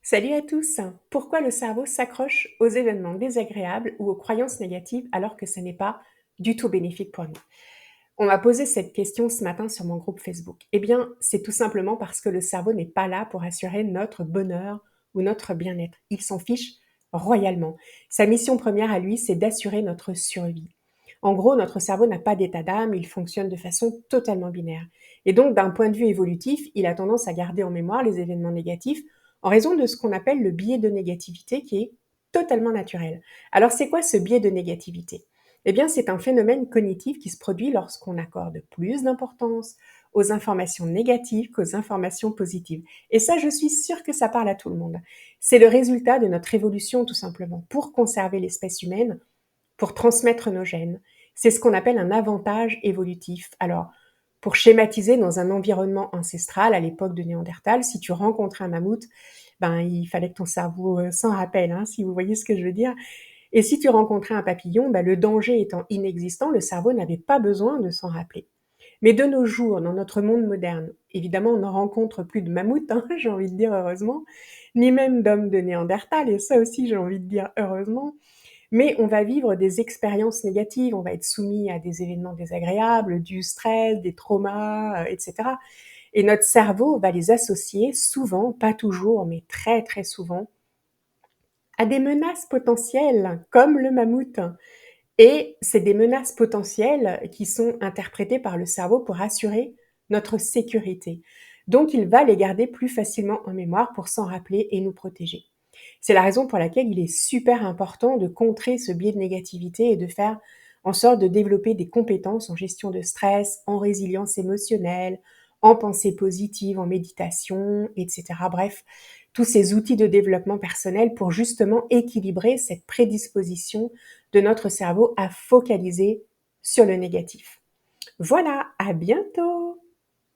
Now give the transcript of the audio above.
Salut à tous! Pourquoi le cerveau s'accroche aux événements désagréables ou aux croyances négatives alors que ça n'est pas du tout bénéfique pour nous? On m'a posé cette question ce matin sur mon groupe Facebook. Eh bien, c'est tout simplement parce que le cerveau n'est pas là pour assurer notre bonheur ou notre bien-être. Il s'en fiche royalement. Sa mission première à lui, c'est d'assurer notre survie. En gros, notre cerveau n'a pas d'état d'âme, il fonctionne de façon totalement binaire. Et donc, d'un point de vue évolutif, il a tendance à garder en mémoire les événements négatifs en raison de ce qu'on appelle le biais de négativité qui est totalement naturel. Alors, c'est quoi ce biais de négativité? Eh bien, c'est un phénomène cognitif qui se produit lorsqu'on accorde plus d'importance aux informations négatives qu'aux informations positives. Et ça, je suis sûre que ça parle à tout le monde. C'est le résultat de notre évolution, tout simplement, pour conserver l'espèce humaine, pour transmettre nos gènes. C'est ce qu'on appelle un avantage évolutif. Alors, pour schématiser, dans un environnement ancestral, à l'époque de Néandertal, si tu rencontrais un mammouth, ben, il fallait que ton cerveau s'en rappelle, hein, si vous voyez ce que je veux dire. Et si tu rencontrais un papillon, ben, le danger étant inexistant, le cerveau n'avait pas besoin de s'en rappeler. Mais de nos jours, dans notre monde moderne, évidemment, on ne rencontre plus de mammouths, hein, j'ai envie de dire heureusement, ni même d'hommes de Néandertal, et ça aussi j'ai envie de dire heureusement, mais on va vivre des expériences négatives, on va être soumis à des événements désagréables, du stress, des traumas, etc. Et notre cerveau va les associer souvent, pas toujours, mais très très souvent, à des menaces potentielles, comme le mammouth. Et c'est des menaces potentielles qui sont interprétées par le cerveau pour assurer notre sécurité. Donc il va les garder plus facilement en mémoire pour s'en rappeler et nous protéger. C'est la raison pour laquelle il est super important de contrer ce biais de négativité et de faire en sorte de développer des compétences en gestion de stress, en résilience émotionnelle, en pensée positive, en méditation, etc. Bref, tous ces outils de développement personnel pour justement équilibrer cette prédisposition de notre cerveau à focaliser sur le négatif. Voilà, à bientôt!